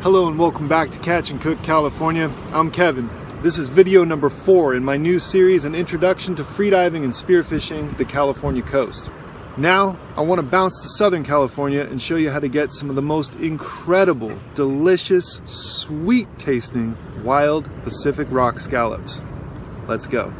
Hello and welcome back to Catch and Cook California. I'm Kevin. This is video number 4 in my new series, an introduction to freediving and spearfishing the California coast. Now, I want to bounce to Southern California and show you how to get some of the most incredible, delicious, sweet tasting, wild Pacific rock scallops. Let's go.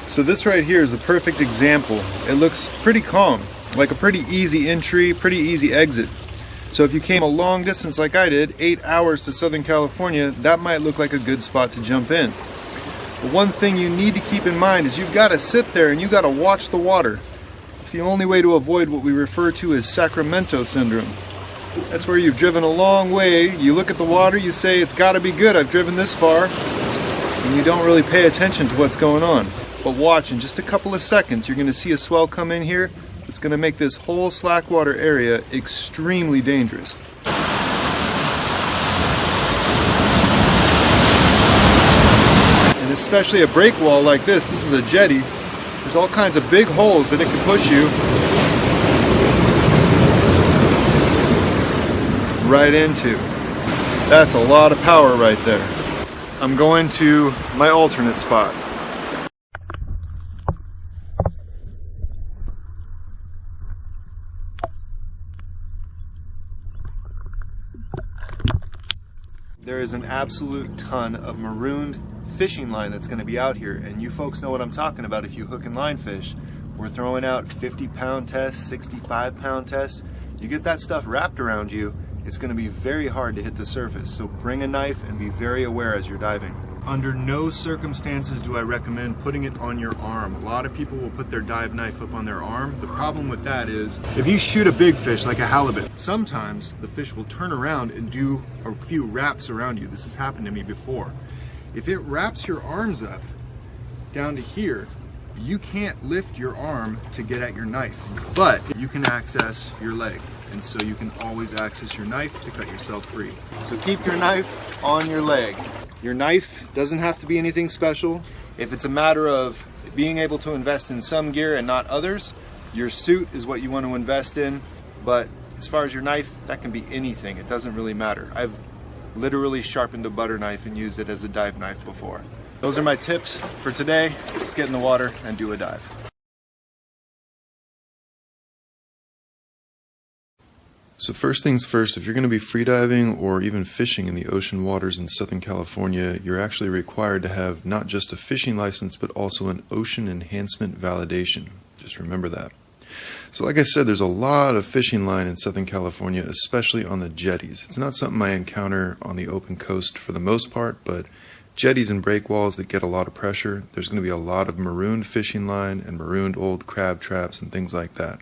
So this right here is a perfect example. It looks pretty calm, like a pretty easy entry, pretty easy exit. So if you came a long distance like I did, 8 hours to Southern California, that might look like a good spot to jump in. But one thing you need to keep in mind is you've got to sit there and you've got to watch the water. It's the only way to avoid what we refer to as Sacramento syndrome. That's where you've driven a long way, you look at the water, you say, it's got to be good, I've driven this far, and you don't really pay attention to what's going on. But watch, in just a couple of seconds, you're going to see a swell come in here. It's going to make this whole slack water area extremely dangerous. And especially a break wall like this is a jetty. There's all kinds of big holes that it can push you right into. That's a lot of power right there. I'm going to my alternate spot. There is an absolute ton of marooned fishing line that's going to be out here, and you folks know what I'm talking about if you hook and line fish. We're throwing out 50-pound tests, 65-pound tests. You get that stuff wrapped around you, it's going to be very hard to hit the surface, so bring a knife and be very aware as you're diving. Under no circumstances do I recommend putting it on your arm. A lot of people will put their dive knife up on their arm. The problem with that is, if you shoot a big fish like a halibut, sometimes the fish will turn around and do a few wraps around you. This has happened to me before. If it wraps your arms up down to here, you can't lift your arm to get at your knife, but you can access your leg. And so you can always access your knife to cut yourself free. So keep your knife on your leg. Your knife doesn't have to be anything special. If it's a matter of being able to invest in some gear and not others, your suit is what you want to invest in. But as far as your knife, that can be anything. It doesn't really matter. I've literally sharpened a butter knife and used it as a dive knife before. Those are my tips for today. Let's get in the water and do a dive. So first things first, if you're going to be freediving or even fishing in the ocean waters in Southern California, you're actually required to have not just a fishing license, but also an ocean enhancement validation. Just remember that. So like I said, there's a lot of fishing line in Southern California, especially on the jetties. It's not something I encounter on the open coast for the most part, but jetties and breakwalls that get a lot of pressure, there's going to be a lot of marooned fishing line and marooned old crab traps and things like that.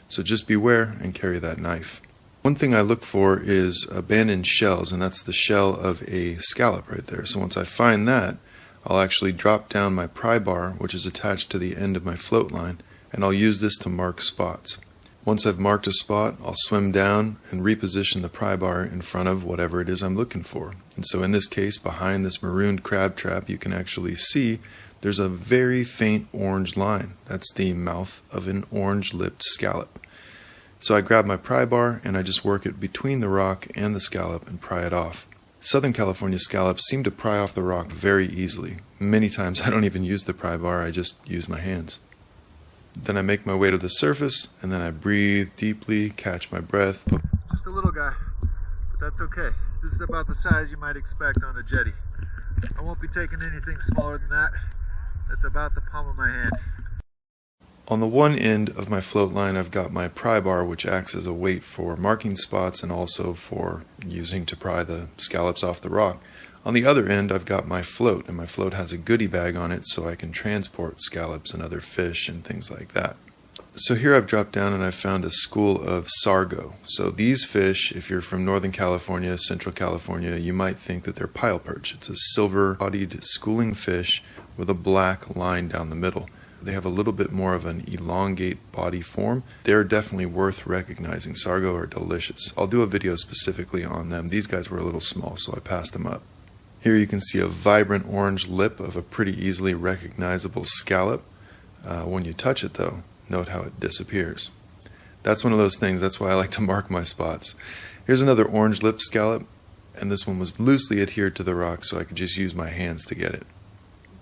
So just beware and carry that knife. One thing I look for is abandoned shells, and that's the shell of a scallop right there. So once I find that, I'll actually drop down my pry bar, which is attached to the end of my float line, and I'll use this to mark spots. Once I've marked a spot, I'll swim down and reposition the pry bar in front of whatever it is I'm looking for. And so in this case, behind this marooned crab trap, you can actually see there's a very faint orange line. That's the mouth of an orange-lipped scallop. So I grab my pry bar and I just work it between the rock and the scallop and pry it off. Southern California scallops seem to pry off the rock very easily. Many times I don't even use the pry bar, I just use my hands. Then I make my way to the surface and then I breathe deeply, catch my breath. Just a little guy, but that's okay. This is about the size you might expect on a jetty. I won't be taking anything smaller than that. That's about the palm of my hand. On the one end of my float line, I've got my pry bar, which acts as a weight for marking spots and also for using to pry the scallops off the rock. On the other end, I've got my float, and my float has a goodie bag on it so I can transport scallops and other fish and things like that. So here I've dropped down and I've found a school of sargo. So these fish, if you're from Northern California, Central California, you might think that they're pile perch. It's a silver-bodied schooling fish with a black line down the middle. They have a little bit more of an elongate body form. They're definitely worth recognizing. Sargo are delicious. I'll do a video specifically on them. These guys were a little small, so I passed them up. Here you can see a vibrant orange lip of a pretty easily recognizable scallop. When you touch it though, note how it disappears. That's one of those things, that's why I like to mark my spots. Here's another orange lip scallop, and this one was loosely adhered to the rock, so I could just use my hands to get it.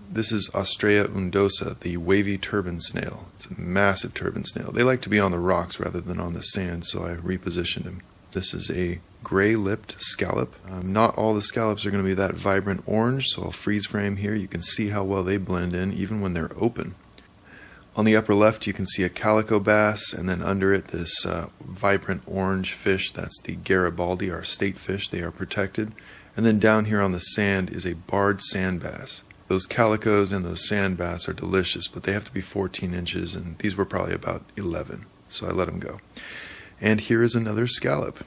This is Ostrea undosa, the wavy turban snail. It's a massive turban snail. They like to be on the rocks rather than on the sand, so I repositioned him. This is a gray-lipped scallop. Not all the scallops are going to be that vibrant orange, so I'll freeze frame here. You can see how well they blend in, even when they're open. On the upper left, you can see a calico bass, and then under it, this vibrant orange fish. That's the Garibaldi, our state fish. They are protected. And then down here on the sand is a barred sand bass. Those calicos and those sand bass are delicious, but they have to be 14 inches, and these were probably about 11, so I let them go. And here is another scallop.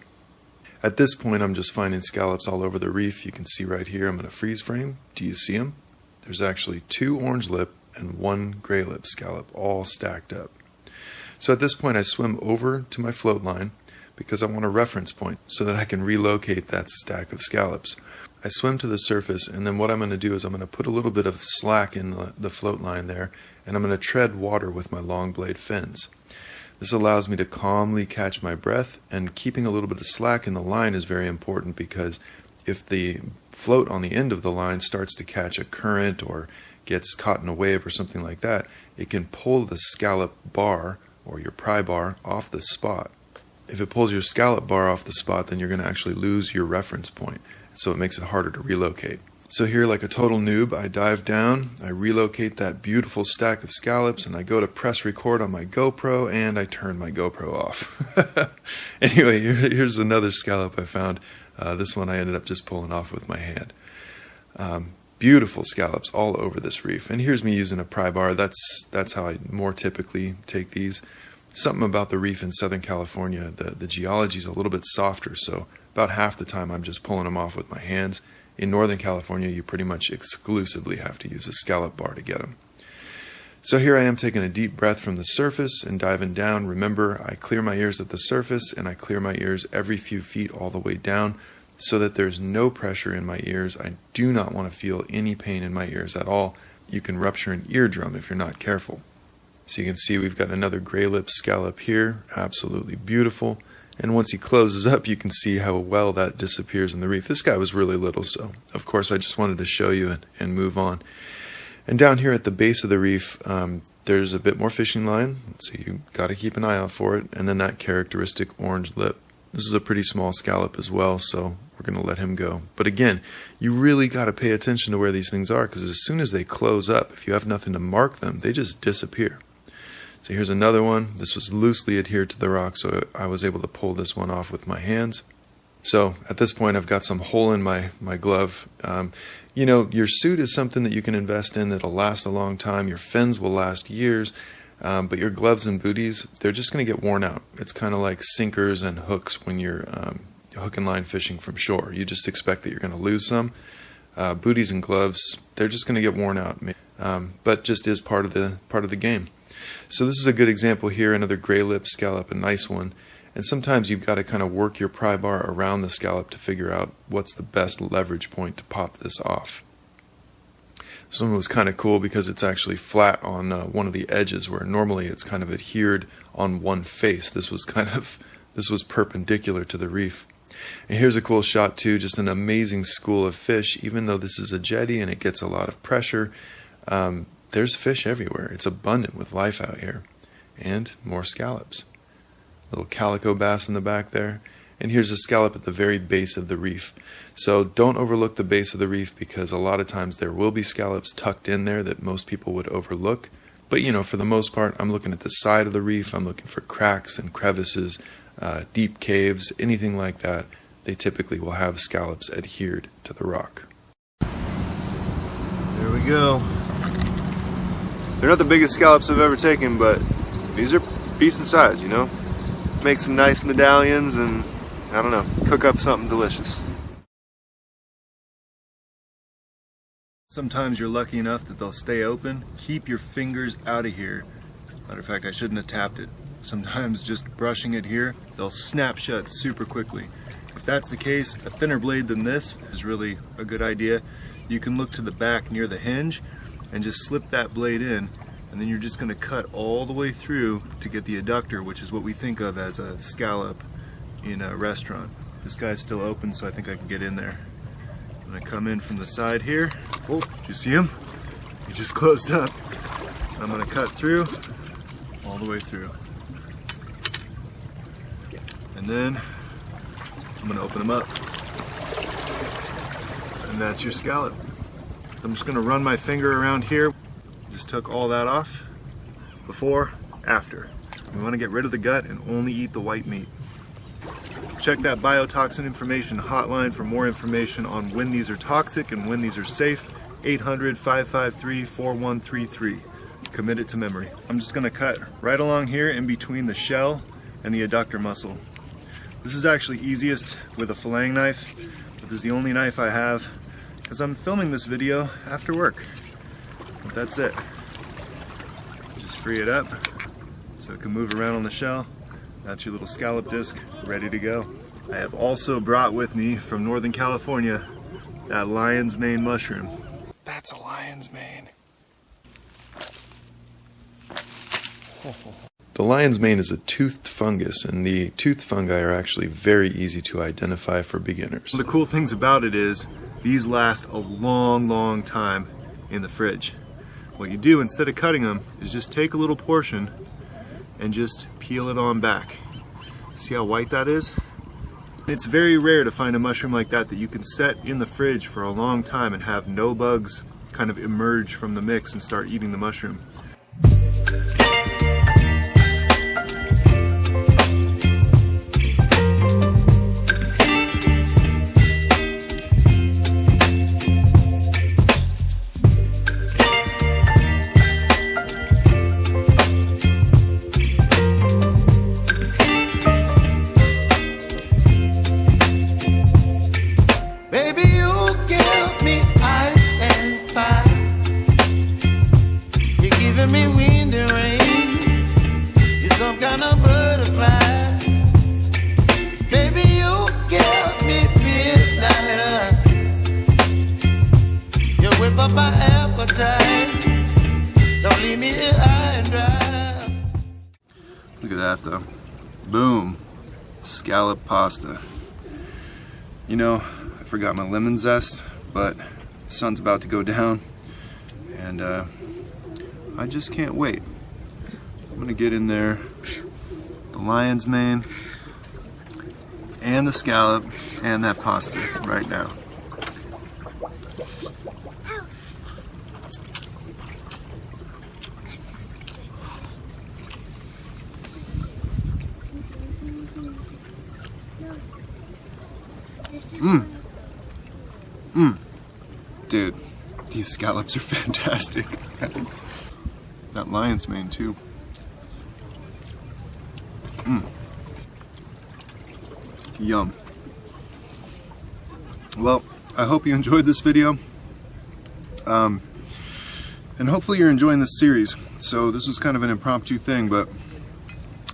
At this point, I'm just finding scallops all over the reef. You can see right here, I'm going to freeze frame. Do you see them? There's actually 2 orange lip and 1 gray lip scallop all stacked up. So at this point I swim over to my float line because I want a reference point so that I can relocate that stack of scallops. I swim to the surface, and then what I'm going to do is I'm going to put a little bit of slack in the float line there, and I'm going to tread water with my long blade fins. This allows me to calmly catch my breath, and keeping a little bit of slack in the line is very important because if the float on the end of the line starts to catch a current or gets caught in a wave or something like that, it can pull the scallop bar or your pry bar off the spot. If it pulls your scallop bar off the spot, then you're going to actually lose your reference point, so it makes it harder to relocate. So here, like a total noob, I dive down, I relocate that beautiful stack of scallops, and I go to press record on my GoPro, and I turn my GoPro off. Anyway, here's another scallop I found. This one I ended up just pulling off with my hand. Beautiful scallops all over this reef. And here's me using a pry bar. That's how I more typically take these. Something about the reef in Southern California, the geology is a little bit softer, so about half the time I'm just pulling them off with my hands. In Northern California, you pretty much exclusively have to use a scallop bar to get them. So here I am taking a deep breath from the surface and diving down. Remember, I clear my ears at the surface and I clear my ears every few feet all the way down so that there's no pressure in my ears. I do not want to feel any pain in my ears at all. You can rupture an eardrum if you're not careful. So you can see we've got another gray lip scallop here, absolutely beautiful. And once he closes up, you can see how well that disappears in the reef. This guy was really little, so of course I just wanted to show you and move on. And down here at the base of the reef, there's a bit more fishing line, so you got to keep an eye out for it. And then that characteristic orange lip. This is a pretty small scallop as well, so we're going to let him go. But again, you really got to pay attention to where these things are, because as soon as they close up, if you have nothing to mark them, they just disappear. So here's another one. This was loosely adhered to the rock, so I was able to pull this one off with my hands. So at this point, I've got some hole in my glove. You know, your suit is something that you can invest in that'll last a long time. Your fins will last years, but your gloves and booties, they're just going to get worn out. It's kind of like sinkers and hooks when you're hook and line fishing from shore. You just expect that you're going to lose some. Booties and gloves, they're just going to get worn out, but just is part of the game. So this is a good example here, another gray lip scallop, a nice one. And sometimes you've got to kind of work your pry bar around the scallop to figure out what's the best leverage point to pop this off. This one was kind of cool because it's actually flat on one of the edges, where normally it's kind of adhered on one face. This was perpendicular to the reef. And here's a cool shot too, just an amazing school of fish. Even though this is a jetty and it gets a lot of pressure, there's fish everywhere. It's abundant with life out here. And more scallops. Little calico bass in the back there. And here's a scallop at the very base of the reef. So don't overlook the base of the reef, because a lot of times there will be scallops tucked in there that most people would overlook. But you know, for the most part, I'm looking at the side of the reef. I'm looking for cracks and crevices, deep caves, anything like that. They typically will have scallops adhered to the rock. There we go. They're not the biggest scallops I've ever taken, but these are decent size, you know? Make some nice medallions and, I don't know, cook up something delicious. Sometimes you're lucky enough that they'll stay open. Keep your fingers out of here. Matter of fact, I shouldn't have tapped it. Sometimes just brushing it here, they'll snap shut super quickly. If that's the case, a thinner blade than this is really a good idea. You can look to the back near the hinge and just slip that blade in, and then you're just going to cut all the way through to get the adductor, which is what we think of as a scallop in a restaurant. This guy's still open, so I think I can get in there. I'm going to come in from the side here. Oh, did you see him? He just closed up. I'm going to cut through, all the way through. And then I'm going to open them up. And that's your scallop. I'm just going to run my finger around here. Just took all that off. Before, after. We want to get rid of the gut and only eat the white meat. Check that biotoxin information hotline for more information on when these are toxic and when these are safe. 800-553-4133. Commit it to memory. I'm just going to cut right along here in between the shell and the adductor muscle. This is actually easiest with a filleting knife, but this is the only knife I have because I'm filming this video after work. But that's it. Just free it up so it can move around on the shell. That's your little scallop disc ready to go. I have also brought with me from Northern California that lion's mane mushroom. That's a lion's mane. The lion's mane is a toothed fungus, and the toothed fungi are actually very easy to identify for beginners. One of the cool things about it is these last a long time in the fridge. What you do instead of cutting them is just take a little portion and just peel it on back. See how white that is? It's very rare to find a mushroom like that you can set in the fridge for a long time and have no bugs kind of emerge from the mix and start eating the mushroom. Look at that though. Boom. Scallop pasta. You know, I forgot my lemon zest, but the sun's about to go down and I just can't wait. I'm gonna get in there the lion's mane and the scallop and that pasta right now. Dude, these scallops are fantastic. That lion's mane too. Yum. Well, I hope you enjoyed this video. And hopefully you're enjoying this series. So this was kind of an impromptu thing, but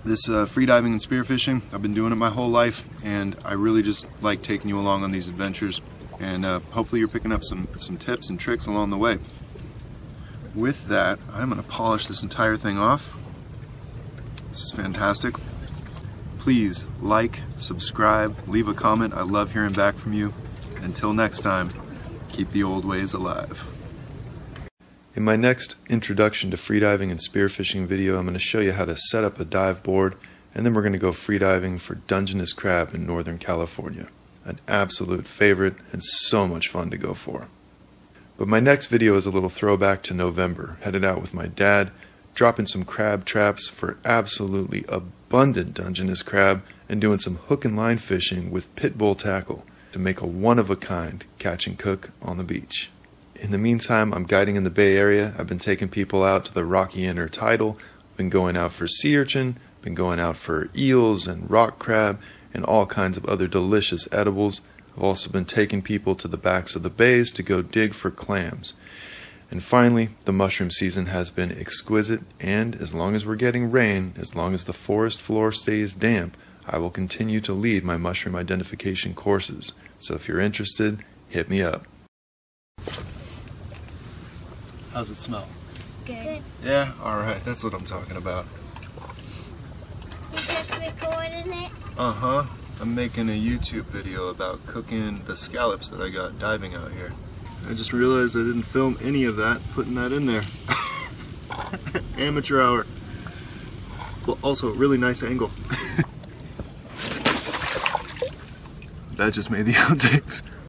this freediving and spearfishing, I've been doing it my whole life, and I really just like taking you along on these adventures. And hopefully you're picking up some tips and tricks along the way. With that, I'm going to polish this entire thing off. This is fantastic. Please like, subscribe, leave a comment. I love hearing back from you. Until next time, keep the old ways alive. In my next introduction to freediving and spearfishing video, I'm going to show you how to set up a dive board, and then we're going to go freediving for Dungeness crab in Northern California. An absolute favorite and so much fun to go for. But my next video is a little throwback to November, headed out with my dad, dropping some crab traps for absolutely abundant Dungeness crab, and doing some hook and line fishing with pit bull tackle to make a one-of-a-kind catch and cook on the beach. In the meantime, I'm guiding in the Bay Area. I've been taking people out to the Rocky Intertidal, been going out for sea urchin, Been going out for eels and rock crab and all kinds of other delicious edibles. I've also been taking people to the backs of the bays to go dig for clams. And finally, the mushroom season has been exquisite, and as long as we're getting rain, as long as the forest floor stays damp, I will continue to lead my mushroom identification courses. So if you're interested, hit me up. How's it smell? Good. Yeah? Alright, that's what I'm talking about. You just recording it? Uh-huh. I'm making a YouTube video about cooking the scallops that I got diving out here. I just realized I didn't film any of that, putting that in there. Amateur hour. Well, also, really nice angle. That just made the outtakes.